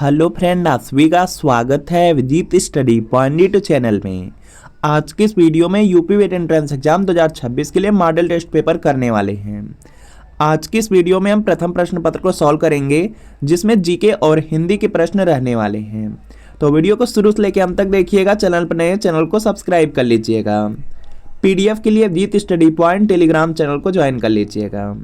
Hello friend, आप सभी का स्वागत है विजीत स्टडी पॉइंट चैनल में। आज के इस वीडियो में यूपी वेट एंट्रेंस एग्जाम 2026 के लिए मॉडल टेस्ट पेपर करने वाले हैं। आज की इस वीडियो में हम प्रथम प्रश्न पत्र को सॉल्व करेंगे, जिसमें जीके और हिंदी के प्रश्न रहने वाले हैं। तो वीडियो को शुरू से लेकर अंत तक देखिएगा। चैनल पर नए चैनल को सब्सक्राइब कर लीजिएगा। पीडीएफ के लिए Vijit study point Telegram channel को ज्वाइन कर लीजिएगा।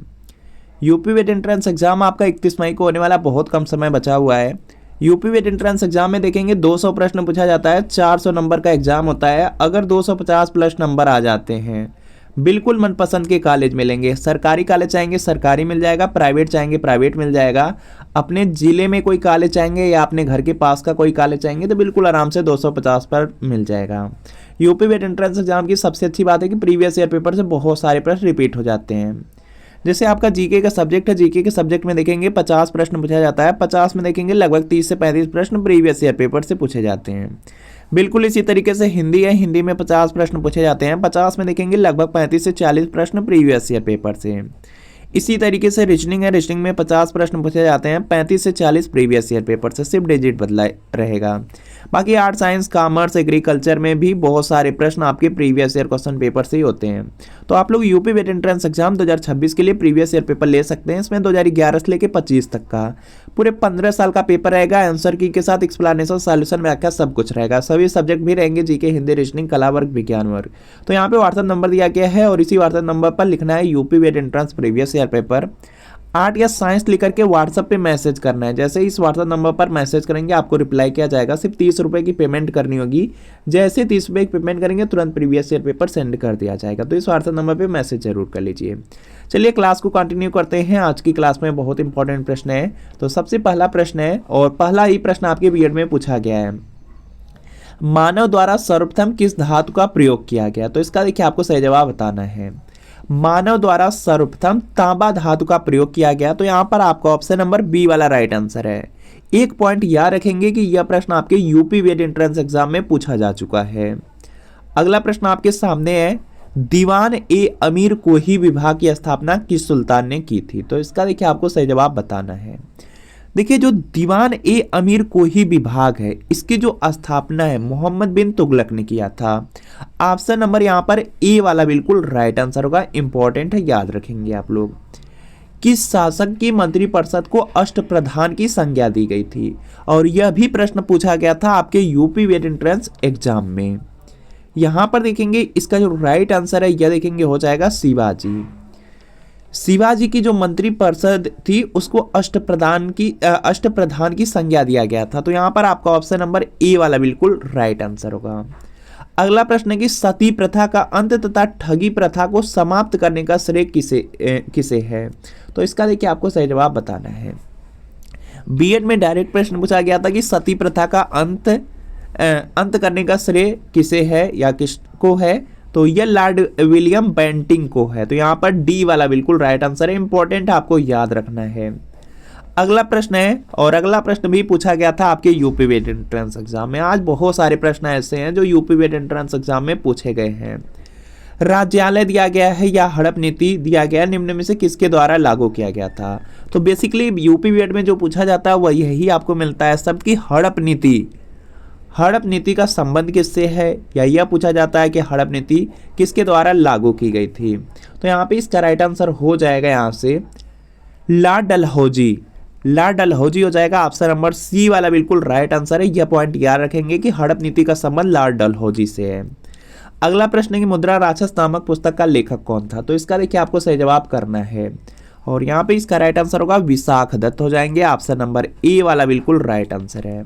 यूपी वेट एंट्रेंस एग्जाम आपका 31 मई को होने वाला, बहुत कम समय बचा हुआ है। यूपी वेट एंट्रेंस एग्जाम में देखेंगे 200 प्रश्न पूछा जाता है, 400 नंबर का एग्जाम होता है। अगर 250 प्लस नंबर आ जाते हैं, बिल्कुल मनपसंद के कॉलेज मिलेंगे। सरकारी कॉलेज चाहेंगे सरकारी मिल जाएगा, प्राइवेट चाहेंगे प्राइवेट मिल जाएगा। अपने जिले में कोई कॉलेज चाहेंगे या अपने घर के पास का कोई कॉलेज चाहेंगे तो बिल्कुल आराम से 250 पर मिल जाएगा। यूपी वेट एंट्रेंस एग्जाम की सबसे अच्छी बात है कि प्रीवियस ईयर पेपर से बहुत सारे प्रश्न रिपीट हो जाते हैं। जैसे आपका जीके का सब्जेक्ट है, जीके के सब्जेक्ट में देखेंगे 50 प्रश्न पूछा जाता है। 50 में देखेंगे लगभग 30 से 35 प्रश्न प्रीवियस ईयर पेपर से पूछे जाते हैं। बिल्कुल इसी तरीके से हिंदी है, हिंदी में 50 प्रश्न पूछे जाते हैं। 50 में देखेंगे लगभग 35 से 40 प्रश्न प्रीवियस ईयर पेपर से। इसी तरीके से रीजनिंग है, रीजनिंग में 50 प्रश्न पूछे जाते हैं। 35 से 40 प्रीवियस ईयर पेपर से, सिर्फ डिजिट बदला रहेगा। बाकी आर्ट, साइंस, कॉमर्स, एग्रीकल्चर में भी बहुत सारे प्रश्न आपके प्रीवियस ईयर क्वेश्चन पेपर से ही होते हैं। तो आप लोग यूपी वेट एंट्रेंस एग्जाम 2026 के लिए प्रीवियस ईयर पेपर ले सकते हैं। इसमें 2011 से लेकर 25 तक का पूरे 15 साल का पेपर रहेगा। आंसर की के साथ एक्सप्लेनेशन, सॉल्यूशन, व्याख्या सब कुछ रहेगा। सभी सब्जेक्ट भी रहेंगे, जीके, हिंदी, रीजनिंग, कला वर्ग, विज्ञान वर्ग। तो यहाँ पे व्हाट्सएप नंबर दिया गया है और इसी व्हाट्सएप नंबर पर लिखना है यूपी वेट entrance previous year paper. Art या साइंस लिख करके व्हाट्सएप पे मैसेज करना है। जैसे इस व्हाट्सएप नंबर पर मैसेज करेंगे आपको रिप्लाई किया जाएगा। सिर्फ 30 रुपये की पेमेंट करनी होगी। जैसे 30 रुपये की पेमेंट करेंगे तुरंत प्रीवियस ईयर पेपर सेंड कर दिया जाएगा। तो इस व्हाट्सएप नंबर पे मैसेज जरूर कर लीजिए। चलिए क्लास को कंटिन्यू करते हैं। आज की क्लास में बहुत इंपॉर्टेंट प्रश्न है। तो सबसे पहला प्रश्न है और पहला ही प्रश्न आपके बीएड में पूछा गया है, मानव द्वारा सर्वप्रथम किस धातु का प्रयोग किया गया। तो इसका देखिए आपको सही जवाब बताना है। मानव द्वारा सर्वप्रथम तांबा धातु का प्रयोग किया गया। तो यहां पर आपका ऑप्शन नंबर बी वाला राइट आंसर है। एक पॉइंट याद रखेंगे कि यह प्रश्न आपके यूपी वेट एंट्रेंस एग्जाम में पूछा जा चुका है। अगला प्रश्न आपके सामने है, दीवान ए अमीर कोही विभाग की स्थापना किस सुल्तान ने की थी। तो इसका देखिए आपको सही जवाब बताना है। देखिए जो दीवान ए अमीर कोही विभाग है, इसकी जो स्थापना है मोहम्मद बिन तुगलक ने किया था। ऑप्शन नंबर यहाँ पर ए वाला बिल्कुल राइट आंसर होगा। इंपॉर्टेंट है, याद रखेंगे आप लोग। किस शासक की मंत्रिपरिषद को अष्टप्रधान की संज्ञा दी गई थी। और यह भी प्रश्न पूछा गया था आपके यूपी वेट एंट्रेंस एग्जाम में। यहां पर देखेंगे इसका जो राइट आंसर है यह देखेंगे हो जाएगा शिवाजी। शिवाजी की जो मंत्रिपरिषद थी उसको अष्टप्रधान की संज्ञा दिया गया था। तो यहां पर आपका ऑप्शन नंबर ए वाला बिल्कुल राइट आंसर होगा। अगला प्रश्न है कि सती प्रथा का अंत तथा ठगी प्रथा को समाप्त करने का श्रेय किसे है। तो इसका देखिए आपको सही जवाब बताना है। बीएड में डायरेक्ट प्रश्न पूछा गया था कि सती प्रथा का अंत करने का श्रेय किसे है या किसको है। तो यह लॉर्ड विलियम बेंटिंग को है। तो यहाँ पर डी वाला बिल्कुल राइट आंसर है। इंपॉर्टेंट आपको याद रखना है। अगला प्रश्न है और अगला प्रश्न भी पूछा गया था आपके यूपी वेट एंट्रेंस एग्जाम में। आज बहुत सारे प्रश्न ऐसे हैं जो यूपी वेट एंट्रेंस एग्जाम में पूछे गए हैं। राज्यालय दिया गया है या हड़प नीति दिया गया, निम्न में से किसके द्वारा लागू किया गया था। तो बेसिकली यूपी वेट में जो पूछा जाता है वह यही आपको मिलता है सबकी हड़प नीति का संबंध किससे है, या यह पूछा जाता है कि हड़प नीति किसके द्वारा लागू की गई थी। तो यहाँ पे इसका राइट आंसर हो जाएगा यहाँ से लॉर्ड डलहौजी हो जाएगा। ऑप्शन नंबर सी वाला बिल्कुल राइट आंसर है। यह पॉइंट याद रखेंगे कि हड़प नीति का संबंध लॉर्ड डलहौजी से है। अगला प्रश्न है कि मुद्रा राक्षस नामक पुस्तक का लेखक कौन था। तो इसका देखिए आपको सही जवाब करना है और यहाँ पे इसका राइट आंसर होगा विशाख दत्त हो जाएंगे। ऑप्शन नंबर ए वाला बिल्कुल राइट आंसर है।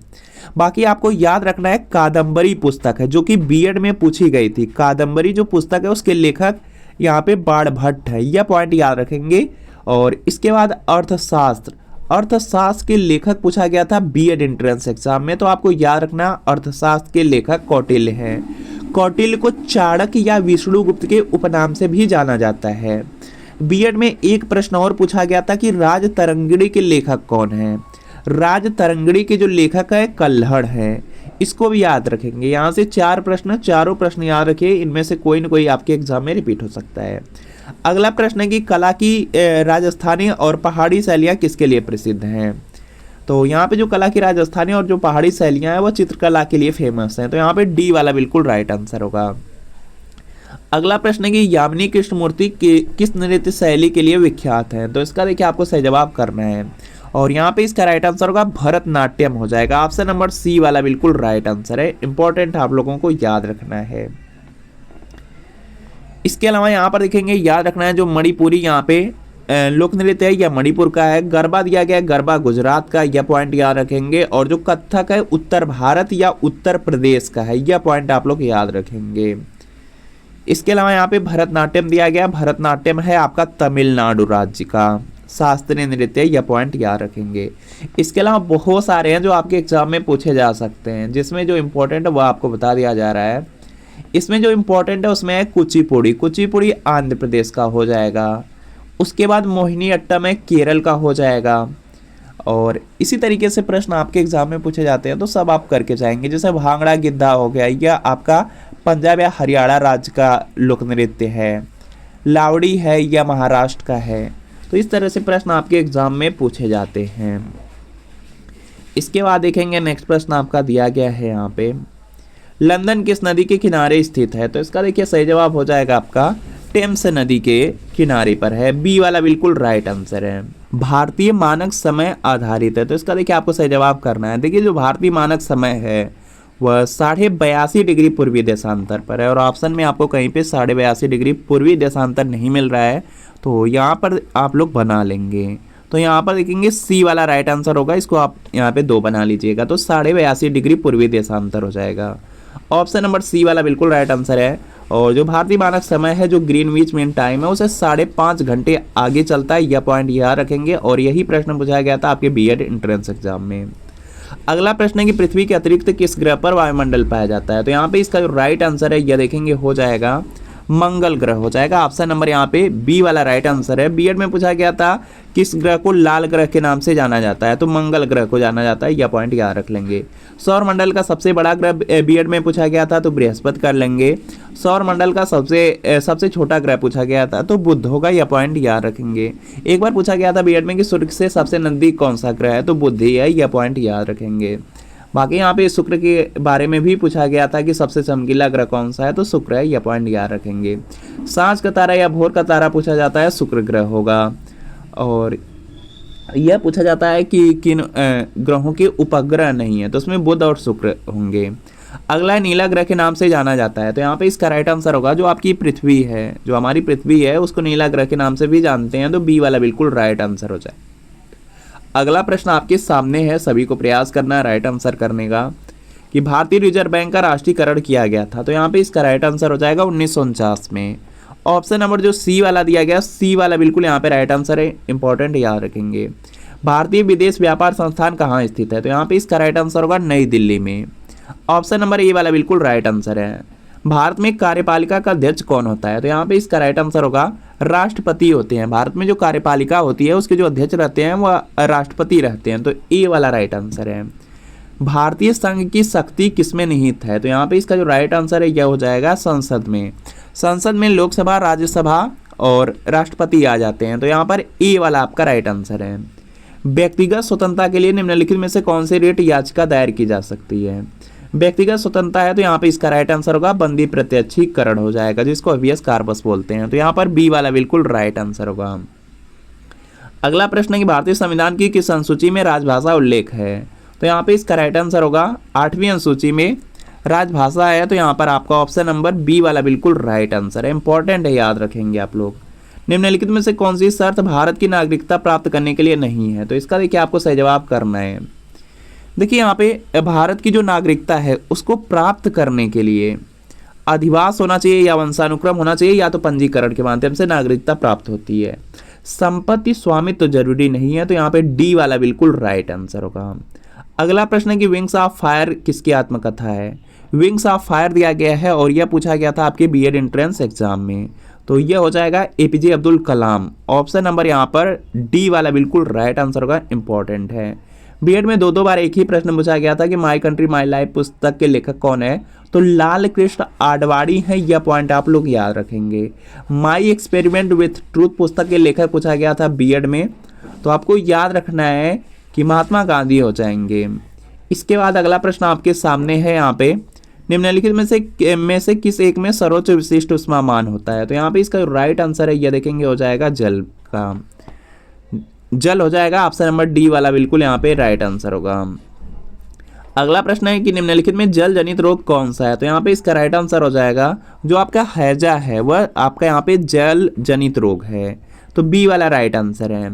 बाकी आपको याद रखना है कादम्बरी पुस्तक है जो कि बीएड में पूछी गई थी। कादम्बरी जो पुस्तक है उसके लेखक यहाँ पे बाणभट्ट है। यह पॉइंट याद रखेंगे। और इसके बाद अर्थशास्त्र के लेखक पूछा गया था बीएड एंट्रेंस एग्जाम में। तो आपको याद रखना अर्थशास्त्र के लेखक कौटिल्य हैं। कौटिल्य को चाणक्य या विष्णुगुप्त के उपनाम से भी जाना जाता है। बीएड में एक प्रश्न और पूछा गया था कि राजतरंगिणी के लेखक कौन है। राजतरंगिणी के जो लेखक है कल्हड़ है। इसको भी याद रखेंगे। यहाँ से चारों प्रश्न याद रखिए। इनमें से कोई न कोई आपके एग्जाम में रिपीट हो सकता है। अगला प्रश्न है कि कला की राजस्थानी और पहाड़ी शैलियाँ किसके लिए प्रसिद्ध हैं। तो यहाँ पे जो कला की राजस्थानी और जो पहाड़ी शैलियाँ हैं वो चित्रकला के लिए फेमस हैं। तो यहाँ पे डी वाला बिल्कुल राइट आंसर होगा। अगला प्रश्न है कि यामिनी कृष्णमूर्ति किस नृत्य शैली के लिए विख्यात है। तो इसका देखिए आपको सही जवाब करना है और यहाँ पे इसका राइट आंसर होगा भरतनाट्यम हो जाएगा। ऑप्शन नंबर सी वाला बिल्कुल राइट आंसर है। इंपॉर्टेंट आप लोगों को याद रखना है। इसके अलावा यहाँ पर देखेंगे, याद रखना है जो मणिपुरी यहाँ पे लोक नृत्य है यह मणिपुर का है। गरबा दिया गया है, गरबा गुजरात का, यह पॉइंट याद रखेंगे। और जो कथक है उत्तर भारत या उत्तर प्रदेश का है, यह पॉइंट आप लोग याद रखेंगे। इसके अलावा यहाँ पे भरतनाट्यम दिया गया, भरतनाट्यम है आपका तमिलनाडु राज्य का शास्त्रीय नृत्य, यह पॉइंट याद रखेंगे। इसके अलावा बहुत सारे हैं जो आपके एग्जाम में पूछे जा सकते हैं, जिसमें जो इम्पोर्टेंट है वो आपको बता दिया जा रहा है। इसमें जो इम्पोर्टेंट है उसमें है कुचिपुड़ी, कुचिपुड़ी आंध्र प्रदेश का हो जाएगा। उसके बाद मोहिनी अट्टम है केरल का हो जाएगा। और इसी तरीके से प्रश्न आपके एग्जाम में पूछे जाते हैं तो सब आप करके जाएंगे। जैसे भांगड़ा गिद्धा हो गया, यह आपका पंजाब या हरियाणा राज्य का लोक नृत्य है। लावड़ी है या महाराष्ट्र का है। तो इस तरह से प्रश्न आपके एग्जाम में पूछे जाते हैं। इसके बाद देखेंगे नेक्स्ट प्रश्न आपका दिया गया है यहाँ पे, लंदन किस नदी के किनारे स्थित है। तो इसका देखिए सही जवाब हो जाएगा आपका टेम्स नदी के किनारे पर है। बी वाला बिल्कुल राइट आंसर है। भारतीय मानक समय आधारित है। तो इसका देखिए आपको सही जवाब करना है। देखिए जो भारतीय मानक समय है वह 82.5 डिग्री पूर्वी देशांतर पर है और ऑप्शन में आपको कहीं पे 82.5 डिग्री पूर्वी देशांतर नहीं मिल रहा है, तो यहाँ पर आप लोग बना लेंगे। तो यहाँ पर देखेंगे सी वाला राइट आंसर होगा, इसको आप यहाँ पे 2 बना लीजिएगा तो 82.5 डिग्री पूर्वी देशांतर हो जाएगा। ऑप्शन नंबर सी वाला बिल्कुल राइट आंसर है। और जो भारतीय मानक समय है, जो ग्रीनविच मीन टाइम है, उसे 5.5 घंटे आगे चलता है, यह पॉइंट याद रखेंगे। और यही प्रश्न पूछा गया था आपके बीएड एंट्रेंस एग्जाम में। अगला प्रश्न है कि पृथ्वी के अतिरिक्त किस ग्रह पर वायुमंडल पाया जाता है। तो यहाँ पे इसका जो राइट आंसर है यह देखेंगे हो जाएगा मंगल ग्रह हो जाएगा। ऑप्शन नंबर यहाँ पे बी वाला राइट आंसर है। बीएड में पूछा गया था किस ग्रह को लाल ग्रह के नाम से जाना जाता है, तो मंगल ग्रह को जाना जाता है, यह पॉइंट याद रख लेंगे। सौर मंडल का सबसे बड़ा ग्रह बीएड में पूछा गया था तो बृहस्पति कर लेंगे। सौर मंडल का सबसे छोटा ग्रह पूछा गया था तो बुध होगा, यह पॉइंट याद रखेंगे। एक बार पूछा गया था बीएड में कि सूर्य से सबसे नजदीक कौन सा ग्रह है, तो बुध ही है, यह पॉइंट याद रखेंगे। बाकी यहाँ पे शुक्र के बारे में भी पूछा गया था कि सबसे चमकीला ग्रह कौन सा है, तो शुक्र है, यह पॉइंट याद रखेंगे। सांझ का तारा या भोर का तारा पूछा जाता है, शुक्र ग्रह होगा। और यह पूछा जाता है कि किन ग्रहों के उपग्रह नहीं है, तो उसमें बुध और शुक्र होंगे। अगला नीला ग्रह के नाम से जाना जाता है, तो यहाँ पे इसका राइट आंसर होगा जो आपकी पृथ्वी है, जो हमारी पृथ्वी है उसको नीला ग्रह के नाम से भी जानते हैं, तो बी वाला बिल्कुल राइट आंसर हो जाए। अगला प्रश्न आपके सामने है, सभी को प्रयास करना है राइट आंसर करने का, कि भारतीय रिजर्व बैंक का राष्ट्रीयकरण किया गया था। तो यहाँ पे इसका राइट आंसर हो जाएगा 1949 में। ऑप्शन नंबर जो सी वाला दिया गया, सी वाला बिल्कुल यहाँ पे राइट आंसर है, इंपॉर्टेंट याद रखेंगे। भारतीय विदेश व्यापार संस्थान कहाँ स्थित है, तो यहाँ पे इसका राइट आंसर होगा नई दिल्ली में। ऑप्शन नंबर ए वाला बिल्कुल राइट आंसर है। भारत में कार्यपालिका का अध्यक्ष कौन होता है, तो यहाँ पे इसका राइट आंसर होगा राष्ट्रपति होते हैं। भारत में जो कार्यपालिका होती है उसके जो अध्यक्ष रहते हैं वह राष्ट्रपति रहते हैं, तो ए वाला राइट आंसर है। भारतीय संघ की शक्ति किसमें निहित है, तो यहाँ पे इसका जो राइट आंसर है यह हो जाएगा संसद में। संसद में लोकसभा, राज्यसभा और राष्ट्रपति आ जाते हैं, तो यहाँ पर ए वाला आपका राइट आंसर है। व्यक्तिगत स्वतंत्रता के लिए निम्नलिखित में से कौन सी रिट याचिका दायर की जा सकती है। व्यक्तिगत स्वतंत्रता है तो यहाँ पे इसका राइट आंसर होगा बंदी प्रत्यक्षीकरण हो जाएगा, जिसको अभियस कार्पस बोलते हैं, तो यहाँ पर बी वाला बिल्कुल राइट आंसर होगा। अगला प्रश्न है कि भारतीय संविधान की किस अनुसूची में राजभाषा उल्लेख है, तो यहाँ पे इसका राइट आंसर होगा 8वीं अनुसूची में राजभाषा है, तो यहाँ पर आपका ऑप्शन नंबर बी वाला बिल्कुल राइट आंसर है। इंपॉर्टेंट है, याद रखेंगे आप लोग। निम्नलिखित में से कौन सी शर्त भारत की नागरिकता प्राप्त करने के लिए नहीं है, तो इसका देखिए आपको सही जवाब करना है। देखिए यहाँ पे भारत की जो नागरिकता है उसको प्राप्त करने के लिए अधिवास होना चाहिए या वंशानुक्रम होना चाहिए या तो पंजीकरण के माध्यम से नागरिकता प्राप्त होती है। संपत्ति स्वामित्व तो जरूरी नहीं है, तो यहाँ पे डी वाला बिल्कुल राइट आंसर होगा। अगला प्रश्न है कि विंग्स ऑफ फायर किसकी आत्मकथा है। विंग्स ऑफ फायर दिया गया है और यह पूछा गया था आपके बीएड एंट्रेंस एग्जाम में, तो यह हो जाएगा APJ Abdul Kalam. Option number यहाँ पर डी वाला बिल्कुल राइट आंसर होगा, इंपॉर्टेंट है। बीएड में 2 बार एक ही प्रश्न पूछा गया था कि माई कंट्री माई लाइफ पुस्तक के लेखक कौन है, तो लाल कृष्ण आडवाणी है, यह पॉइंट आप लोग याद रखेंगे। माई एक्सपेरिमेंट विथ ट्रूथ पुस्तक के लेखक पूछा गया था बीएड में, तो आपको याद रखना है कि महात्मा गांधी हो जाएंगे। इसके बाद अगला प्रश्न आपके सामने है यहाँ पे, निम्नलिखित में से किस एक में सर्वोच्च विशिष्ट ऊष्मामान होता है। तो यहाँ पे इसका राइट आंसर है, यह देखेंगे हो जाएगा जल का, जल हो जाएगा। ऑप्शन नंबर डी वाला बिल्कुल यहाँ पे राइट आंसर होगा। अगला प्रश्न है कि निम्नलिखित में जल जनित रोग कौन सा है। तो यहाँ पे इसका राइट आंसर हो जाएगा जो आपका हैजा है वह आपका यहाँ पे जल जनित रोग है, तो बी वाला राइट आंसर है।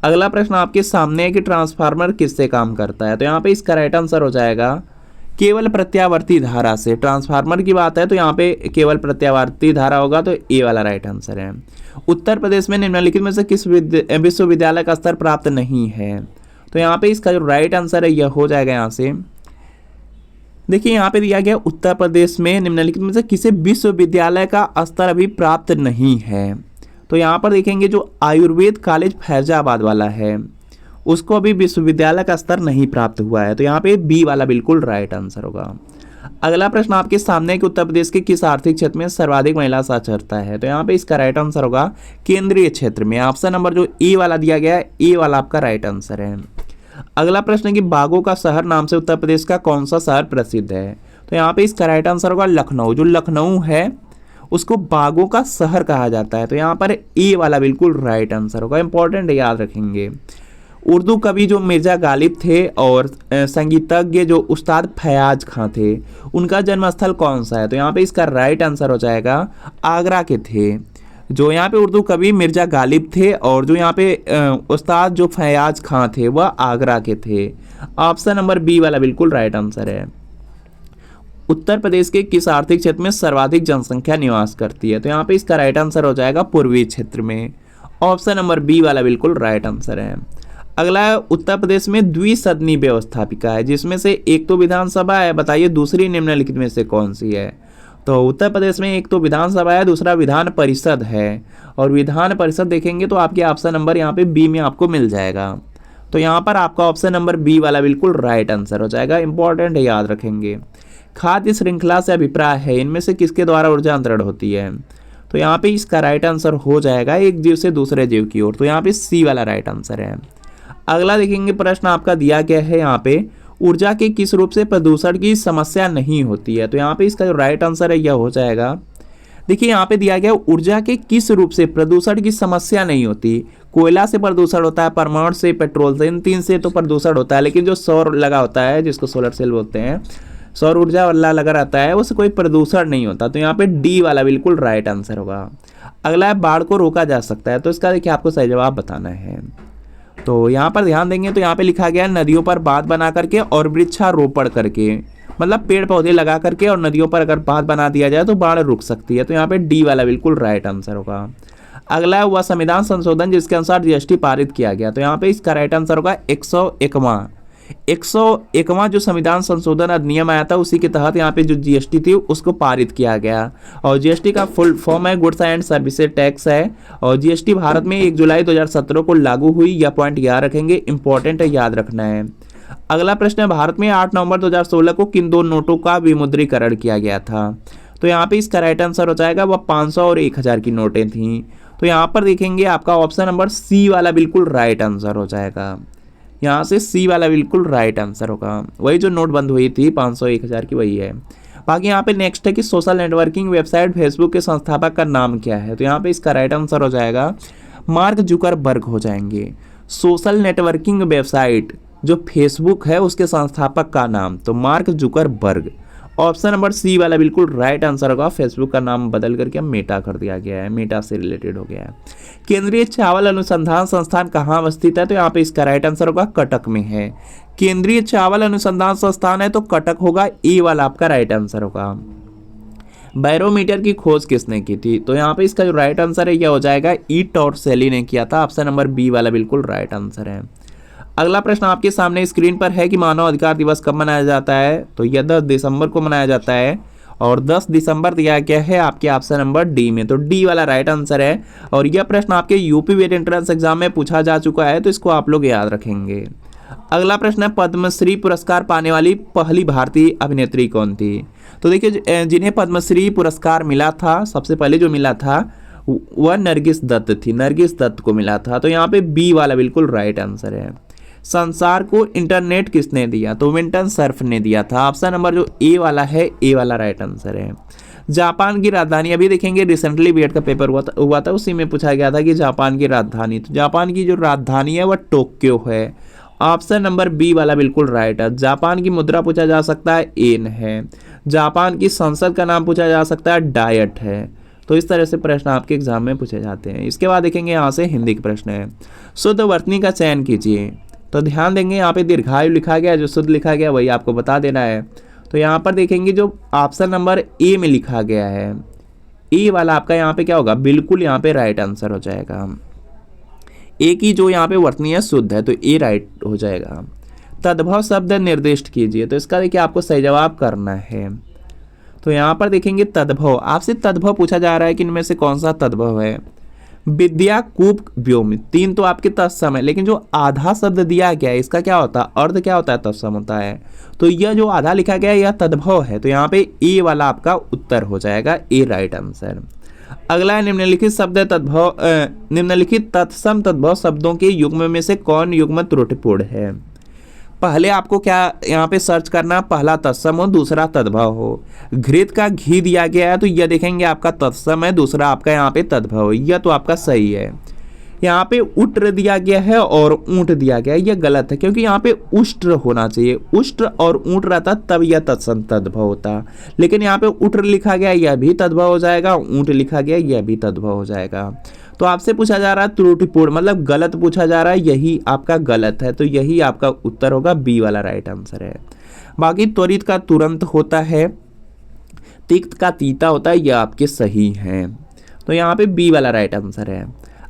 अगला प्रश्न आपके सामने है कि ट्रांसफार्मर किससे काम करता है। तो यहाँ पे इसका राइट आंसर हो जाएगा केवल प्रत्यावर्ती धारा से। ट्रांसफार्मर की बात है तो यहाँ पे केवल प्रत्यावर्ती धारा होगा, तो ए वाला राइट आंसर है। उत्तर प्रदेश में निम्नलिखित में से किस विश्वविद्यालय का स्तर प्राप्त नहीं है। तो यहाँ पे इसका जो राइट आंसर है यह हो जाएगा यहाँ से, देखिए यहाँ पे दिया गया उत्तर प्रदेश में निम्नलिखित में से किसी विश्वविद्यालय का स्तर अभी प्राप्त नहीं है। तो यहाँ पर देखेंगे जो आयुर्वेद कॉलेज फैजाबाद वाला है उसको अभी विश्वविद्यालय का स्तर नहीं प्राप्त हुआ है, तो यहाँ पे बी वाला बिल्कुल राइट आंसर होगा। अगला प्रश्न आपके सामने है कि उत्तर प्रदेश के किस आर्थिक क्षेत्र में सर्वाधिक महिला साक्षरता है। तो यहाँ पे इसका राइट आंसर होगा केंद्रीय क्षेत्र में। ऑप्शन नंबर जो ए वाला दिया गया है, ए वाला आपका राइट आंसर है। अगला प्रश्न है कि बागों का शहर नाम से उत्तर प्रदेश का कौन सा शहर प्रसिद्ध है। तो यहाँ पे इसका राइट आंसर होगा लखनऊ। जो लखनऊ है उसको बागों का शहर कहा जाता है, तो यहाँ पर ए वाला बिल्कुल राइट आंसर होगा। इंपॉर्टेंट याद रखेंगे। उर्दू कवि जो मिर्जा गालिब थे और संगीतज्ञ जो उस्ताद फयाज खां थे उनका जन्मस्थल कौन सा है। तो यहाँ पे इसका राइट आंसर हो जाएगा आगरा के थे। जो यहाँ पे उर्दू कवि मिर्जा गालिब थे और जो यहाँ पे उस्ताद जो फयाज खां थे वह आगरा के थे। ऑप्शन नंबर बी वाला बिल्कुल राइट आंसर है। उत्तर प्रदेश के किस आर्थिक क्षेत्र में सर्वाधिक जनसंख्या निवास करती है। तो यहाँ पे इसका राइट आंसर हो जाएगा पूर्वी क्षेत्र में। ऑप्शन नंबर बी वाला बिल्कुल राइट आंसर है। अगला है उत्तर प्रदेश में द्विसदनी व्यवस्थापिका है जिसमें से एक तो विधानसभा है, बताइए दूसरी निम्नलिखित में से कौन सी है। तो उत्तर प्रदेश में एक तो विधानसभा है, दूसरा विधान परिषद है, और विधान परिषद देखेंगे तो आपके ऑप्शन नंबर यहाँ पे बी में आपको मिल जाएगा। तो यहाँ पर आपका ऑप्शन नंबर बी वाला बिल्कुल राइट आंसर हो जाएगा। इंपॉर्टेंट है, याद रखेंगे। खाद्य श्रृंखला से अभिप्राय है इनमें से किसके द्वारा ऊर्जा अंतरण होती है। तो यहाँ पे इसका राइट आंसर हो जाएगा एक जीव से दूसरे जीव की ओर, तो यहाँ पे सी वाला राइट आंसर है। अगला देखेंगे प्रश्न आपका दिया गया है यहाँ पे, ऊर्जा के किस रूप से प्रदूषण की समस्या नहीं होती है। तो यहाँ पे इसका जो राइट आंसर है यह हो जाएगा, देखिए यहाँ पे दिया गया ऊर्जा के किस रूप से प्रदूषण की समस्या नहीं होती। कोयला से प्रदूषण होता है, परमाणु से, पेट्रोल से, इन तीन से तो प्रदूषण होता है, लेकिन जो सौर लगा होता है जिसको सोलर सेल बोलते हैं, सौर ऊर्जा वाला लगा रहता है, उससे कोई प्रदूषण नहीं होता। तो यहाँ पे डी वाला बिल्कुल राइट आंसर होगा। अगला है बाढ़ को रोका जा सकता है। तो इसका देखिए आपको सही जवाब बताना है। तो यहाँ पर ध्यान देंगे तो यहाँ पे लिखा गया है नदियों पर बांध बना करके और वृक्षारोपण करके, मतलब पेड़ पौधे लगा करके और नदियों पर अगर बांध बना दिया जाए तो बाढ़ रुक सकती है। तो यहाँ पे डी वाला बिल्कुल राइट आंसर होगा। अगला है वह संविधान संशोधन जिसके अनुसार जीएसटी पारित किया गया। तो यहाँ पे इसका राइट आंसर होगा 101वां जो संविधान संशोधन अधिनियम आया था उसी के तहत यहाँ पे जो जीएसटी थी उसको पारित किया गया। और जीएसटी का फुल फॉर्म है गुड्स एंड सर्विसेज टैक्स है, और जीएसटी भारत में 1 जुलाई 2017 को लागू हुई। यह पॉइंट याद रखेंगे, इंपॉर्टेंट है, याद रखना है। अगला प्रश्न है भारत में 8 नवंबर 2016 को किन दो नोटों का विमुद्रीकरण किया गया था। तो यहाँ पे इसका राइट आंसर हो जाएगा वह 500 और 1000 की नोटें थी। तो यहाँ पर देखेंगे आपका ऑप्शन नंबर सी वाला बिल्कुल राइट आंसर हो जाएगा। यहाँ से सी वाला बिल्कुल राइट आंसर होगा। वही जो नोट बंद हुई थी 500 1000 की, वही है। बाकी यहाँ पे नेक्स्ट है कि सोशल नेटवर्किंग वेबसाइट फेसबुक के संस्थापक का नाम क्या है। तो यहाँ पे इसका राइट आंसर हो जाएगा मार्क जुकरबर्ग हो जाएंगे। सोशल नेटवर्किंग वेबसाइट जो फेसबुक है उसके संस्थापक का नाम, तो मार्क जुकरबर्ग। ऑप्शन नंबर सी वाला बिल्कुल राइट आंसर होगा। फेसबुक का नाम बदल करके मेटा कर दिया गया है, मेटा से रिलेटेड हो गया है। केंद्रीय चावल अनुसंधान संस्थान कहाँ अवस्थित है। तो यहाँ पे इसका राइट आंसर होगा कटक में है। केंद्रीय चावल अनुसंधान संस्थान है तो कटक होगा, ए वाला आपका राइट आंसर होगा। बैरोमीटर की खोज किसने की थी। तो यहाँ पे इसका जो राइट आंसर है यह हो जाएगा ई टॉर्सेली ने किया था। ऑप्शन नंबर बी वाला बिल्कुल राइट आंसर है। अगला प्रश्न आपके सामने स्क्रीन पर है कि मानव अधिकार दिवस कब मनाया जाता है। तो यह 10 दिसंबर को मनाया जाता है, और 10 दिसंबर दिया गया है आपके ऑप्शन नंबर डी में, तो डी वाला राइट आंसर है। और यह प्रश्न आपके यूपी वेट एंट्रेंस एग्जाम में पूछा जा चुका है, तो इसको आप लोग याद रखेंगे। अगला प्रश्न है पद्मश्री पुरस्कार पाने वाली पहली भारतीय अभिनेत्री कौन थी। तो देखिए जिन्हें पद्मश्री पुरस्कार मिला था, सबसे पहले जो मिला था वह नरगिस दत्त थी, नरगिस दत्त को मिला था। तो यहाँ पे बी वाला बिल्कुल राइट आंसर है। संसार को इंटरनेट किसने दिया? तो विंटन सर्फ ने दिया था। ऑप्शन नंबर जो ए वाला है, ए वाला राइट आंसर है। जापान की राजधानी, अभी देखेंगे रिसेंटली बीएड का पेपर हुआ था, उसी में पूछा गया था कि जापान की राजधानी, तो जापान की जो राजधानी है वह टोक्यो है। ऑप्शन नंबर बी वाला बिल्कुल राइट है। जापान की मुद्रा पूछा जा सकता है, एन है। जापान की संसद का नाम पूछा जा सकता है, डायट है। तो इस तरह से प्रश्न आपके एग्जाम में पूछे जाते हैं। इसके बाद देखेंगे यहाँ से हिंदी के प्रश्न है। शुद्ध वर्तनी का चयन कीजिए। तो ध्यान देंगे यहाँ पे दीर्घायु लिखा गया, जो शुद्ध लिखा गया वही आपको बता देना है। तो यहाँ पर देखेंगे जो ऑप्शन नंबर ए में लिखा गया है, ए वाला आपका यहाँ पे क्या होगा, बिल्कुल यहाँ पे राइट आंसर हो जाएगा। ए की जो यहाँ पे वर्तनी है शुद्ध है, तो ए राइट हो जाएगा। तद्भव शब्द निर्दिष्ट कीजिए। तो इसका देखिए आपको सही जवाब करना है। तो यहाँ पर देखेंगे तद्भव, आपसे तद्भव पूछा जा रहा है कि इनमें से कौन सा तद्भव है। विद्या, कूप, व्योम, तीन तो आपके तत्सम है, लेकिन जो आधा शब्द दिया गया है इसका क्या होता है, अर्थ क्या होता है, तत्सम होता है। तो यह जो आधा लिखा गया है यह तद्भव है। तो यहाँ पे ए वाला आपका उत्तर हो जाएगा, ए राइट आंसर। अगला है निम्नलिखित शब्द तद्भव, निम्नलिखित तत्सम तद्भव शब्दों के युग्म में से कौन युग्म त्रुटिपूर्ण है। पहले आपको क्या यहाँ पे सर्च करना, पहला तत्सम हो, दूसरा तद्भव हो। घृत का घी दिया गया है, तो यह देखेंगे आपका तत्सम है, दूसरा आपका यहाँ पे तद्भव है, यह तो आपका सही है। यहाँ पे उष्ट्र दिया गया है और ऊंट दिया गया है, यह गलत है, क्योंकि यहाँ पे उष्ट्र होना चाहिए, उष्ट्र और ऊंट रहता तब यह तत्सम तद्भव होता। लेकिन यहाँ पे उष्ट्र लिखा गया, यह भी तद्भव हो जाएगा, ऊंट लिखा गया, यह भी तद्भव हो जाएगा। तो आपसे पूछा जा रहा है त्रुटिपूर्ण, मतलब गलत पूछा जा रहा है, यही आपका गलत है, तो यही आपका उत्तर होगा, बी वाला राइट आंसर है। बाकी त्वरित का तुरंत होता है, तिक्त का तीता होता है, यह आपके सही हैं। तो यहाँ पे बी वाला राइट आंसर है।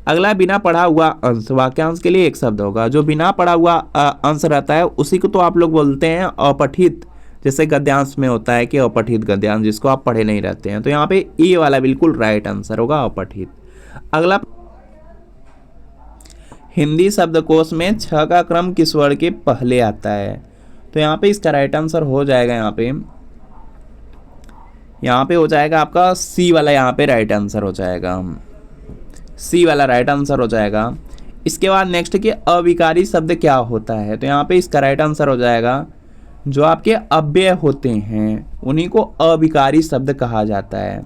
अगला बिना पढ़ा हुआ अंश, वाक्यांश के लिए एक शब्द होगा। जो बिना पढ़ा हुआ अंश रहता है उसी को तो आप लोग बोलते हैं अपठित, जैसे गद्यांश में होता है कि अपठित गद्यांश, जिसको आप पढ़े नहीं रहते हैं। तो यहाँ पे ए वाला बिल्कुल राइट आंसर होगा, अपठित। अगला, हिंदी शब्दकोश में छ का क्रम किस वर्ण के पहले आता है। तो यहाँ पे इसका राइट आंसर हो जाएगा, यहाँ पे हो जाएगा आपका सी वाला, यहाँ पे राइट आंसर हो जाएगा, सी वाला राइट आंसर हो जाएगा। इसके बाद नेक्स्ट के अविकारी शब्द क्या होता है। तो यहाँ पे इसका राइट आंसर हो जाएगा, जो आपके अव्यय होते हैं उन्हीं को अविकारी शब्द कहा जाता है।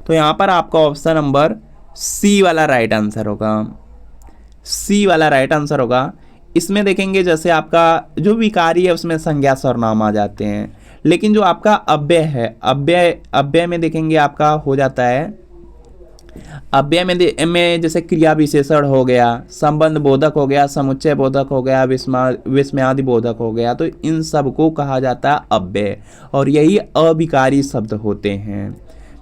तो यहाँ पर आपका ऑप्शन नंबर सी वाला राइट आंसर होगा, सी वाला राइट आंसर होगा। इसमें देखेंगे जैसे आपका जो विकारी है उसमें संज्ञा सर्वनाम आ जाते हैं, लेकिन जो आपका अव्यय है, अव्यय में देखेंगे आपका हो जाता है, अव्यय में जैसे क्रिया विशेषण हो गया, संबंध बोधक हो गया, समुच्चय बोधक हो गया, विस्मयादि बोधक हो गया, तो इन सब को कहा जाता है अव्यय, और यही अविकारी शब्द होते हैं।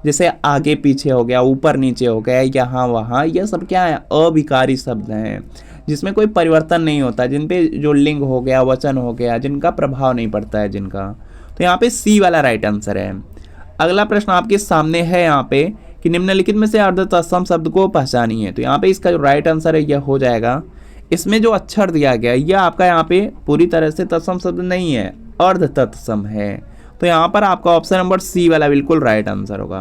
जैसे आगे पीछे हो गया, ऊपर नीचे हो गया, यहाँ वहाँ, यह सब क्या है, अविकारी शब्द हैं, जिसमें कोई परिवर्तन नहीं होता, जिन पे जो लिंग हो गया, वचन हो गया, जिनका प्रभाव नहीं पड़ता है जिनका। तो यहाँ पे सी वाला राइट आंसर है। अगला प्रश्न आपके सामने है यहाँ पे कि निम्नलिखित में से अर्ध तत्सम शब्द को पहचानिए। तो यहाँ पे इसका जो राइट आंसर है यह हो जाएगा, इसमें जो अक्षर दिया गया है यह आपका यहाँ पे पूरी तरह से तत्सम शब्द नहीं है, अर्ध तत्सम है। तो यहाँ पर आपका ऑप्शन नंबर सी वाला बिल्कुल राइट आंसर होगा।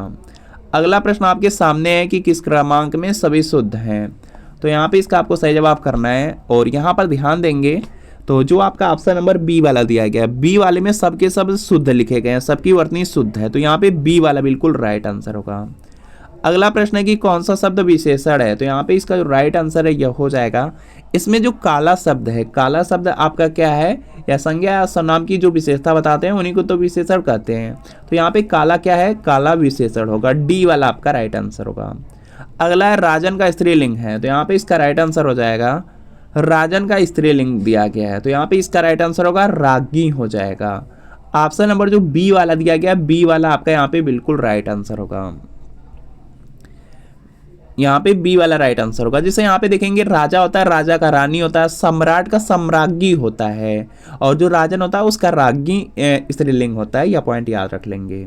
अगला प्रश्न आपके सामने है कि किस क्रमांक में सभी शुद्ध हैं। तो यहाँ पे इसका आपको सही जवाब करना है, और यहाँ पर ध्यान देंगे तो जो आपका ऑप्शन नंबर बी वाला दिया गया है, बी वाले में सबके सब शुद्ध लिखे गए हैं, सबकी वर्तनी शुद्ध है, तो यहाँ पे बी वाला बिल्कुल राइट आंसर होगा। अगला प्रश्न है कि कौन सा शब्द विशेषण है। तो यहाँ पे इसका जो राइट आंसर है यह हो जाएगा, इसमें जो काला शब्द है, काला शब्द आपका क्या है, या संज्ञा या सर्वनाम की जो विशेषता बताते हैं उन्हीं को तो विशेषण कहते हैं। तो यहाँ पे काला क्या है, काला विशेषण होगा, डी वाला आपका राइट आंसर होगा। अगला है राजन का स्त्रीलिंग है। तो यहाँ पे इसका राइट आंसर हो जाएगा, राजन का स्त्रीलिंग दिया गया है, तो यहाँ पे इसका राइट आंसर होगा रागी हो जाएगा। ऑप्शन नंबर जो बी वाला दिया गया, बी वाला आपका यहाँ पे बिल्कुल राइट आंसर होगा, यहाँ पे बी वाला राइट आंसर होगा। जिसे यहाँ पे देखेंगे राजा होता है, राजा का रानी होता है, सम्राट का सम्राज्ञी होता है, और जो राजन होता है उसका राज्ञी स्त्रीलिंग होता है, यह पॉइंट याद रख लेंगे।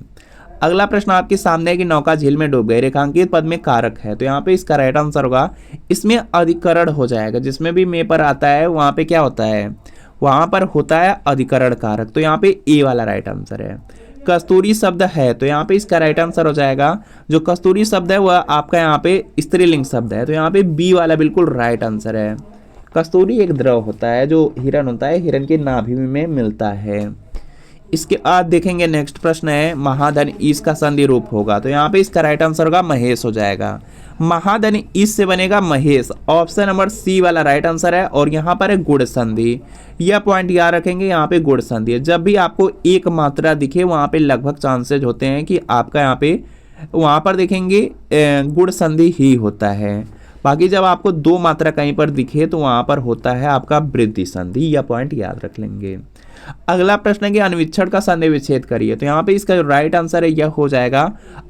अगला प्रश्न आपके सामने है कि नौका झील में डूब गई, रेखांकित पद में कारक है। तो यहाँ पे इसका राइट आंसर होगा, इसमें अधिकरण हो जाएगा, जिसमें भी मे पर आता है वहाँ पे क्या होता है, वहाँ पर होता है अधिकरण कारक। तो यहाँ पे ए वाला राइट आंसर है। कस्तूरी शब्द है, तो यहाँ पे इसका राइट आंसर हो जाएगा, जो कस्तूरी शब्द है वह आपका यहाँ पे स्त्रीलिंग शब्द है, तो यहाँ पे बी वाला बिल्कुल राइट आंसर है। कस्तूरी एक द्रव होता है जो हिरन होता है, हिरन के नाभि में मिलता है। इसके बाद देखेंगे नेक्स्ट प्रश्न है महाधन ईश का संधि रूप होगा, तो यहाँ पे इसका राइट आंसर होगा महेश हो जाएगा। महाधन ईश से बनेगा महेश, ऑप्शन नंबर सी वाला राइट आंसर है। और यहाँ पर है गुण संधि, यह पॉइंट याद रखेंगे, यहाँ पे गुण संधि है। जब भी आपको एक मात्रा दिखे वहाँ पे लगभग चांसेज होते हैं कि आपका यहाँ पे वहाँ पर देखेंगे गुण संधि ही होता है। बाकी जब आपको दो मात्रा कहीं पर दिखे तो वहाँ पर होता है आपका वृद्धि संधि, यह पॉइंट याद रख लेंगे। अगला प्रश्न है कि अनुविच्छेद का संधि विच्छेद करिए, तो यहाँ पे इसका जो राइट आंसर है यह हो जाएगा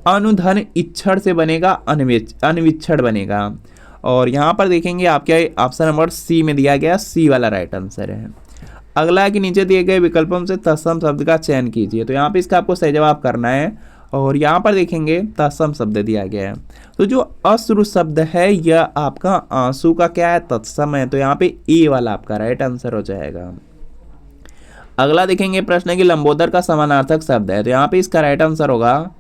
अनुधन इच्छड़ से बनेगा अनुविच्छेद बनेगा। और यहाँ पर देखेंगे आपके ऑप्शन नंबर सी में दिया गया, सी वाला राइट आंसर है। अगला है कि नीचे दिए गए विकल्पों से तत्सम शब्द का चयन कीजिए, तो यहाँ पे इसका आपको सही जवाब करना है। और यहाँ पर देखेंगे तत्सम शब्द दिया गया है, तो जो अश्रु शब्द है यह आपका आंसू का क्या है, तत्सम है, तो यहाँ पे ए वाला आपका राइट आंसर हो जाएगा। अगला देखेंगे प्रश्न है कि लंबोदर का समानार्थक शब्द है, तो यहाँ पे इसका राइट आंसर होगा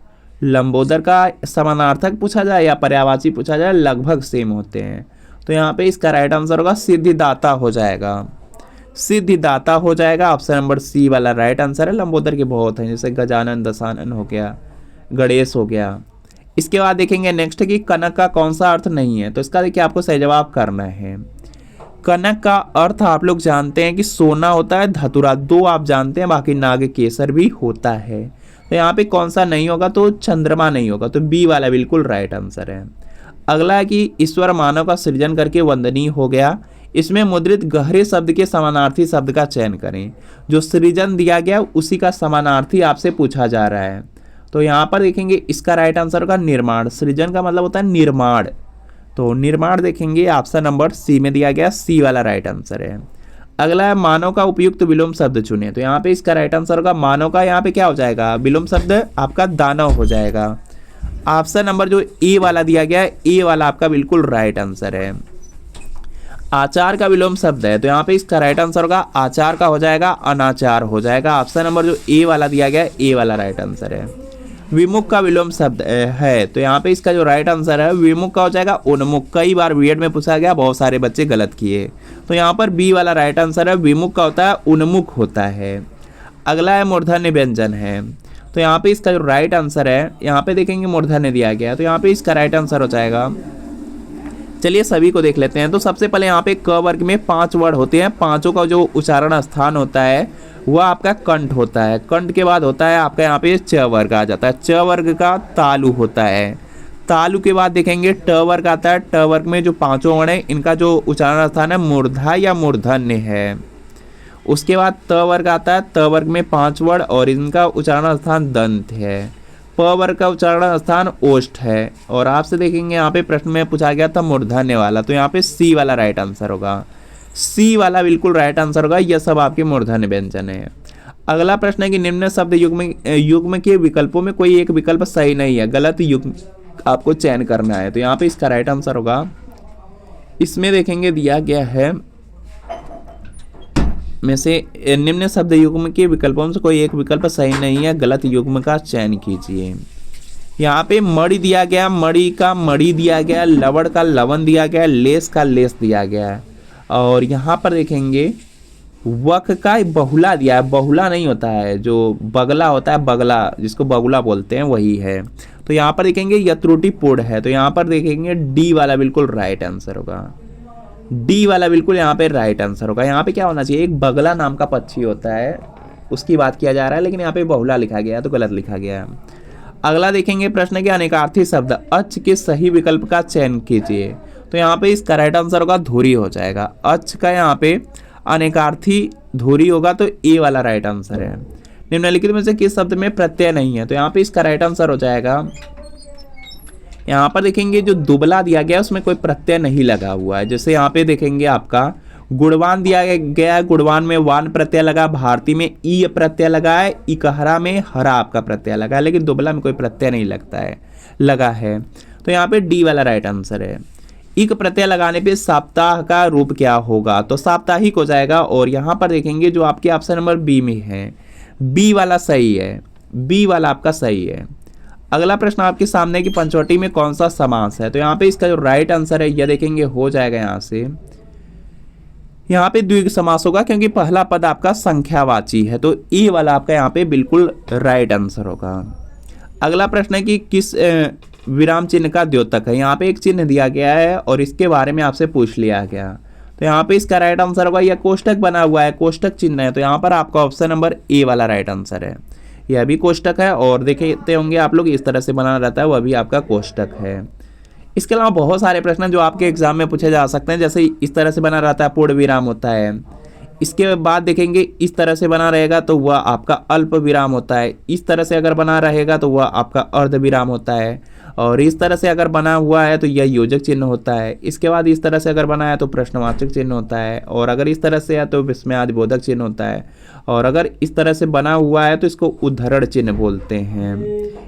लंबोदर का समानार्थक पूछा जाए या पर्यायवाची पूछा जाए लगभग सेम होते हैं, तो यहाँ पे इसका राइट आंसर होगा सिद्धिदाता हो जाएगा, सिद्धिदाता हो जाएगा। ऑप्शन नंबर सी वाला राइट आंसर है। लंबोदर के बहुत हैं, जैसे गजानन, दशानन हो गया, गणेश हो गया। इसके बाद देखेंगे नेक्स्ट कि कनक का कौन सा अर्थ नहीं है, तो इसका देखिए आपको सही जवाब करना है। कनक का अर्थ आप लोग जानते हैं कि सोना होता है, धतुरा दो आप जानते हैं, बाकी नाग केसर भी होता है। तो यहाँ पे कौन सा नहीं होगा, तो चंद्रमा नहीं होगा, तो बी वाला बिल्कुल राइट आंसर है। अगला है कि ईश्वर मानव का सृजन करके वंदनीय हो गया, इसमें मुद्रित गहरे शब्द के समानार्थी शब्द का चयन करें। जो सृजन दिया गया उसी का समानार्थी आपसे पूछा जा रहा है, तो यहाँ पर देखेंगे इसका राइट आंसर होगा निर्माण। सृजन का मतलब होता है निर्माण, तो निर्माण देखेंगे ऑप्शन नंबर सी में दिया गया, सी वाला राइट आंसर है। अगला है मानव का उपयुक्त विलोम शब्द चुने, तो यहाँ पे इसका राइट आंसर होगा मानव का, यहाँ पे क्या हो जाएगा विलोम शब्द आपका दानव हो जाएगा। ऑप्शन नंबर जो ए वाला दिया गया है, ए वाला आपका बिल्कुल राइट आंसर है। आचार का विलोम शब्द है, तो यहाँ पे इसका राइट आंसर होगा आचार का हो जाएगा अनाचार हो जाएगा। ऑप्शन नंबर जो ए वाला दिया गया है, ए वाला राइट आंसर है। विमुख का विलोम शब्द है, तो यहाँ पे इसका जो राइट आंसर है विमुख का हो जाएगा उन्मुख। कई बार बीएड में पूछा गया, बहुत सारे बच्चे गलत किए, तो यहाँ पर बी वाला राइट आंसर है। विमुख का होता है उन्मुख होता है। अगला है मूर्धन्य व्यंजन है, तो यहाँ पे इसका जो राइट आंसर है, यहाँ पे देखेंगे मूर्धन्य दिया गया, तो यहाँ पे इसका राइट आंसर हो जाएगा। चलिए सभी को देख लेते हैं। तो सबसे पहले यहाँ पे क वर्ग में 5 वर्ड होते हैं, पांचों का जो उच्चारण स्थान होता है वह आपका कंठ होता है। कंठ के बाद होता है आपका यहाँ पे च वर्ग आ जाता है, च वर्ग का तालु होता है। तालु के बाद देखेंगे ट वर्ग आता है, ट वर्ग में जो पांचों वर्ण है इनका जो उच्चारण स्थान है मूर्धा या मूर्धन्य है। उसके बाद त वर्ग आता है, त वर्ग में 5 वर्ड और इनका उच्चारण स्थान दंत है। प वर्ग का उच्चारण स्थान ओष्ठ है। और आपसे देखेंगे यहाँ पे प्रश्न में पूछा गया था मूर्धन्य वाला, तो यहाँ पे सी वाला राइट आंसर होगा, सी वाला बिल्कुल राइट आंसर होगा। यह सब आपके मूर्धन्य व्यंजन है। अगला प्रश्न है कि निम्न शब्द युग्म के विकल्पों में कोई एक विकल्प सही नहीं है, गलत युग्म आपको चयन करना है, तो यहाँ पे इसका राइट आंसर होगा, इसमें देखेंगे दिया गया है में से निम्न शब्द युग्म के विकल्पों में से कोई एक विकल्प सही नहीं है, गलत युग्म का चयन कीजिए। यहाँ पे मणि दिया गया, मणि का मणि दिया गया, लवण का लवण दिया गया, लेस का लेस दिया गया है। और यहाँ पर देखेंगे वक का बहुला दिया है, बहुला नहीं होता है, जो बगला होता है, बगला जिसको बगुला बोलते हैं वही है। तो यहाँ पर देखेंगे यह त्रुटिपूर्ण है, तो यहाँ पर देखेंगे डी वाला बिल्कुल राइट आंसर होगा, डी वाला बिल्कुल यहाँ पे राइट आंसर होगा। यहाँ पे क्या होना चाहिए, एक बगला नाम का पक्षी होता है उसकी बात किया जा रहा है, लेकिन यहाँ पे बहुला लिखा गया है तो गलत लिखा गया है। अगला देखेंगे प्रश्न के अनेकार्थी शब्द अच के सही विकल्प का चयन कीजिए, तो यहाँ पे इसका राइट आंसर होगा धुरी हो जाएगा। अच का यहाँ पे अनेकार्थी धुरी होगा, तो ए वाला राइट आंसर है। निम्नलिखित में से किस शब्द में प्रत्यय नहीं है, तो यहाँ पे इसका राइट आंसर हो जाएगा, यहाँ पर देखेंगे जो दुबला दिया गया उसमें कोई प्रत्यय नहीं लगा हुआ है। जैसे यहाँ पे देखेंगे आपका गुणवान दिया गया, गुणवान में वान प्रत्यय लगा, भारती में ई प्रत्यय लगा है, इकहरा में हरा आपका प्रत्यय लगा है, लेकिन दुबला में कोई प्रत्यय नहीं लगता है, लगा है, तो यहाँ पे डी वाला राइट आंसर है। इक प्रत्यय लगाने पे सप्ताह का रूप क्या होगा, तो साप्ताहिक हो जाएगा। और यहाँ पर देखेंगे जो आपके ऑप्शन नंबर बी में है, बी वाला सही है, बी वाला आपका सही है। अगला प्रश्न आपके सामने की पंचवटी में कौन सा समास है, तो यहाँ पे इसका जो राइट आंसर है यह देखेंगे हो जाएगा यहाँ से यहाँ पे द्विगु समास होगा क्योंकि पहला पद आपका संख्यावाची है, तो ई वाला आपका यहाँ पे बिल्कुल राइट आंसर होगा। अगला प्रश्न है कि किस विराम चिन्ह का द्योतक है। यहाँ पे एक चिन्ह दिया गया है और इसके बारे में आपसे पूछ लिया गया, तो यहाँ पे इसका राइट आंसर होगा, यह कोष्टक बना हुआ है, कोष्टक चिन्ह है, तो यहाँ पर आपका ऑप्शन नंबर ए वाला राइट आंसर है। यह भी कोष्टक है और देखते होंगे आप लोग इस तरह से बना रहता है, वह भी आपका कोष्टक है। इसके अलावा बहुत सारे प्रश्न जो आपके एग्जाम में पूछे जा सकते हैं, जैसे इस तरह से बना रहता है पूर्ण विराम होता है, इसके बाद देखेंगे इस तरह से बना रहेगा तो वह आपका अल्प विराम होता है, इस तरह से अगर बना रहेगा तो वह आपका अर्ध विराम होता है, और इस तरह से अगर बना हुआ है तो यह योजक चिन्ह होता है। इसके बाद इस तरह से अगर बना है तो प्रश्नवाचक चिन्ह होता है, और अगर इस तरह से है तो विस्मयादिबोधक चिन्ह होता है, और अगर इस तरह से बना हुआ है तो इसको उद्धरण चिन्ह बोलते हैं।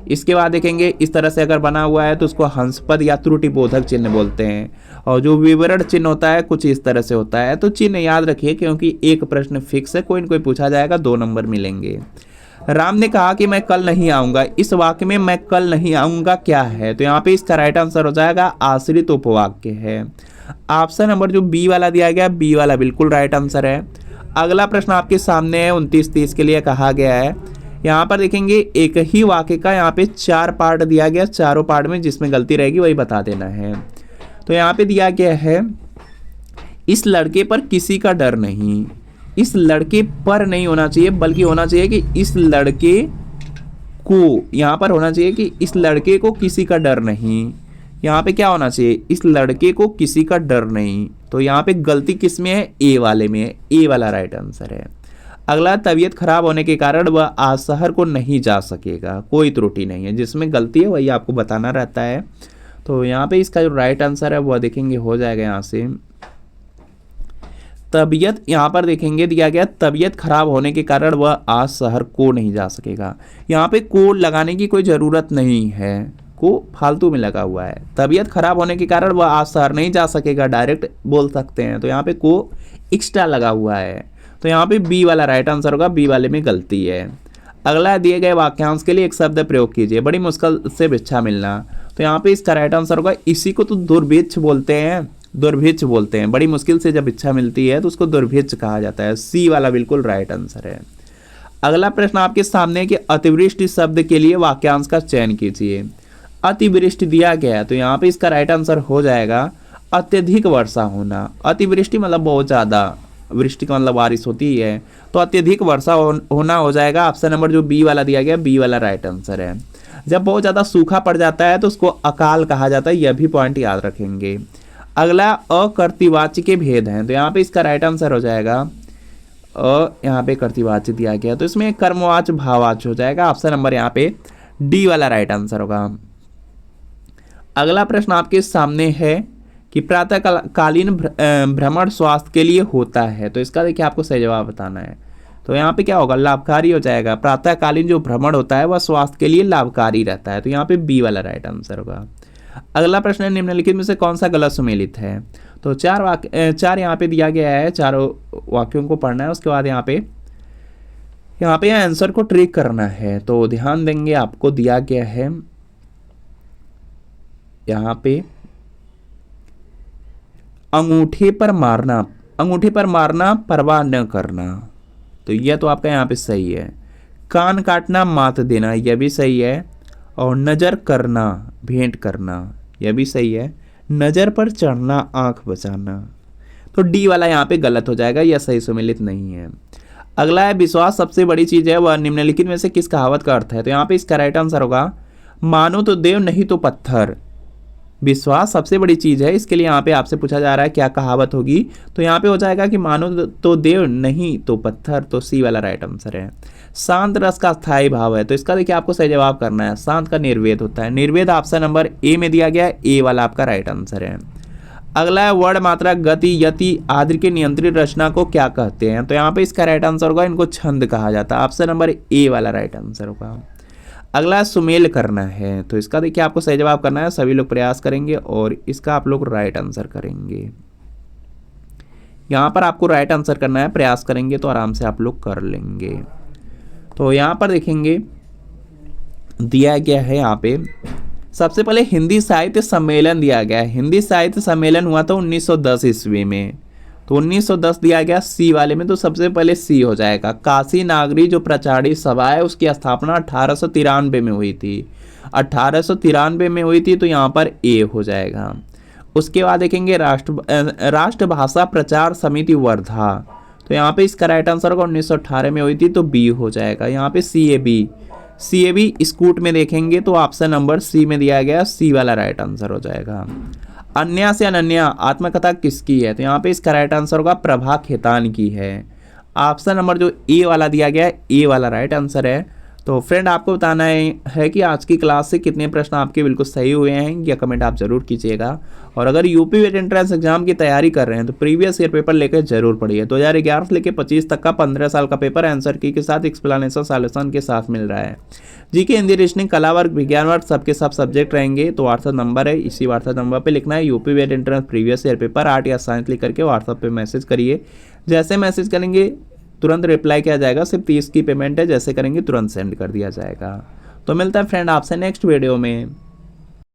इसके बाद देखेंगे इस तरह से अगर बना हुआ है तो उसको हंसपद या त्रुटिबोधक चिन्ह बोलते हैं, और जो विवरण चिन्ह होता है कुछ इस तरह से होता है। तो चिन्ह याद रखिए क्योंकि एक प्रश्न फिक्स है, कोई न कोई पूछा जाएगा, 2 नंबर मिलेंगे। राम ने कहा कि मैं कल नहीं आऊंगा, इस वाक्य में मैं कल नहीं आऊंगा क्या है, तो यहाँ पे इसका राइट आंसर हो जाएगा आश्रित उपवाक्य है। ऑप्शन नंबर जो बी वाला दिया गया, बी वाला बिल्कुल राइट आंसर है। अगला प्रश्न आपके सामने है 29-30 के लिए कहा गया है। यहाँ पर देखेंगे एक ही वाक्य का यहाँ पे 4 पार्ट दिया गया, चारों पार्ट में जिसमें गलती रहेगी वही बता देना है। तो यहाँ पे दिया गया है इस लड़के पर किसी का डर नहीं, इस लड़के पर नहीं होना चाहिए बल्कि होना चाहिए कि इस लड़के को, यहाँ पर होना चाहिए कि इस लड़के को किसी का डर नहीं। यहाँ पे क्या होना चाहिए, इस लड़के को किसी का डर नहीं, तो यहाँ पे गलती किस में है, ए वाले में है, ए वाला राइट आंसर है। अगला तबीयत खराब होने के कारण वह आज शहर को नहीं जा सकेगा, कोई त्रुटि नहीं है, जिसमें गलती है वही आपको बताना रहता है। तो यहाँ पे इसका जो राइट आंसर है वह देखेंगे हो जाएगा यहाँ से तबीयत, यहाँ पर देखेंगे दिया गया तबीयत खराब होने के कारण वह आज शहर को नहीं जा सकेगा। यहाँ पे को लगाने की कोई ज़रूरत नहीं है, को फालतू में लगा हुआ है। तबीयत खराब होने के कारण वह आज शहर नहीं जा सकेगा डायरेक्ट बोल सकते हैं, तो यहाँ पे को एक्स्ट्रा लगा हुआ है, तो यहाँ पे बी वाला राइट आंसर होगा, बी वाले में गलती है। अगला दिए गए वाक्यांश के लिए एक शब्द प्रयोग कीजिए, बड़ी मुश्किल से भिक्षा मिलना, तो यहाँ पे इसका राइट आंसर होगा, इसी को तो दुर्भिक्ष बोलते हैं, दुर्भिक्ष बोलते हैं, बड़ी मुश्किल से जब इच्छा मिलती है तो उसको दुर्भिक्ष कहा जाता है। सी वाला बिल्कुल राइट आंसर है। अगला प्रश्न आपके सामने कि अतिवृष्टि शब्द के लिए वाक्यांश का चयन कीजिए। अतिवृष्टि दिया गया है तो यहाँ पे इसका राइट आंसर हो जाएगा अत्यधिक वर्षा होना। अतिवृष्टि मतलब बहुत ज़्यादा, वृष्टि का मतलब बारिश होती है, तो अत्यधिक वर्षा होना हो जाएगा। ऑप्शन नंबर जो बी वाला दिया गया, बी वाला राइट आंसर है। जब बहुत ज़्यादा सूखा पड़ जाता है तो उसको अकाल कहा जाता है, यह भी पॉइंट याद रखेंगे। अगला अकर्तृवाच्य के भेद हैं, तो यहाँ पे इसका राइट आंसर हो जाएगा यहाँ पे कर्तृवाच्य दिया गया तो इसमें कर्मवाच्य भाववाच्य हो जाएगा। ऑप्शन नंबर यहाँ पे डी वाला राइट आंसर होगा। अगला प्रश्न आपके सामने है कि प्रातःकालीन भ्रमण स्वास्थ्य के लिए होता है, तो इसका देखिए आपको सही जवाब बताना है। तो यहाँ पे क्या होगा, लाभकारी हो जाएगा। प्रातःकालीन जो भ्रमण होता है वह स्वास्थ्य के लिए लाभकारी रहता है, तो यहाँ पे बी वाला राइट आंसर होगा। अगला प्रश्न है निम्नलिखित में से कौन सा गलत सुमेलित है, तो चार यहाँ पे दिया गया है, चारों वाक्यों को पढ़ना है, उसके बाद यहाँ पे आंसर को ट्रिक करना है। तो ध्यान देंगे, आपको दिया गया है यहाँ पे अंगूठे पर मारना परवाह न करना, तो यह तो आपका यहाँ पे सही है। कान काटना मात देना, यह भी सही है। और नज़र करना भेंट करना, यह भी सही है। नज़र पर चढ़ना आंख बचाना, तो डी वाला यहाँ पे गलत हो जाएगा, यह सही सुमेलित नहीं है। अगला है विश्वास सबसे बड़ी चीज़ है, वह निम्नलिखित में से किस कहावत का अर्थ है, तो यहाँ पे इसका राइट आंसर होगा मानो तो देव नहीं तो पत्थर। विश्वास सबसे बड़ी चीज़ है, इसके लिए यहाँ पे आपसे पूछा जा रहा है क्या कहावत होगी, तो यहाँ पे हो जाएगा कि मानो तो देव नहीं तो पत्थर, तो सी वाला राइट आंसर है। शांत रस का स्थायी भाव है, तो इसका देखिए आपको सही जवाब करना है। शांत का निर्वेद होता है, निर्वेद ऑप्शन नंबर ए में दिया गया है, ए वाला आपका राइट आंसर है। अगला है वर्ण मात्रा गति यति आदि के नियंत्रित रचना को क्या कहते हैं, तो यहाँ पे इसका राइट आंसर होगा इनको छंद कहा जाता है। ऑप्शन नंबर ए वाला राइट आंसर होगा। अगला सुमेल करना है, तो इसका देखिए आपको सही जवाब करना है, सभी लोग प्रयास करेंगे और इसका आप लोग राइट आंसर करेंगे। यहाँ पर आपको राइट आंसर करना है, प्रयास करेंगे तो आराम से आप लोग कर लेंगे। तो यहाँ पर देखेंगे दिया गया है, यहाँ पे सबसे पहले हिंदी साहित्य सम्मेलन दिया गया है। हिंदी साहित्य सम्मेलन हुआ था 1910 ईस्वी में, तो 1910 दिया गया सी वाले में, तो सबसे पहले सी हो जाएगा। काशी नागरी जो प्रचारी सभा है उसकी स्थापना 1893 में हुई थी, 1893 में हुई थी, तो यहाँ पर ए हो जाएगा। उसके बाद देखेंगे राष्ट्रभाषा प्रचार समिति वर्धा, तो यहाँ पे इसका राइट आंसर होगा 1918 में हुई थी, तो बी हो जाएगा। यहाँ पे सी ए बी स्कूट में देखेंगे तो ऑप्शन नंबर सी में दिया गया, सी वाला राइट आंसर हो जाएगा। अन्या से अनन्या आत्मकथा किसकी है, तो यहाँ पे इसका राइट आंसर होगा प्रभा खेतान की है। ऑप्शन नंबर जो ए वाला दिया गया है, ए वाला राइट आंसर है। तो फ्रेंड आपको बताना है कि आज की क्लास से कितने प्रश्न आपके बिल्कुल सही हुए हैं, या कमेंट आप जरूर कीजिएगा। और अगर यूपी वेट एंट्रेंस एग्जाम की तैयारी कर रहे हैं तो प्रीवियस ईयर पेपर लेकर जरूर पढ़िए। 2011 से लेकर 25 तक का 15 साल का पेपर आंसर की के साथ एक्सप्लेनेशन सॉल्यूशन के साथ मिल रहा है। जीके, हिंदी, रीजनिंग, कला वर्ग, विज्ञान वर्ग सबके सब सब्जेक्ट रहेंगे। तो व्हाट्सएप नंबर है, इसी व्हाट्सएप नंबर पर लिखना है यूपी वेट entrance previous year paper art या साइंस लिख करके व्हाट्सएप पर मैसेज करिए। जैसे मैसेज करेंगे तुरंत रिप्लाई किया जाएगा। सिर्फ 30 की पेमेंट है, जैसे करेंगे तुरंत सेंड कर दिया जाएगा। तो मिलता है फ्रेंड आपसे नेक्स्ट वीडियो में।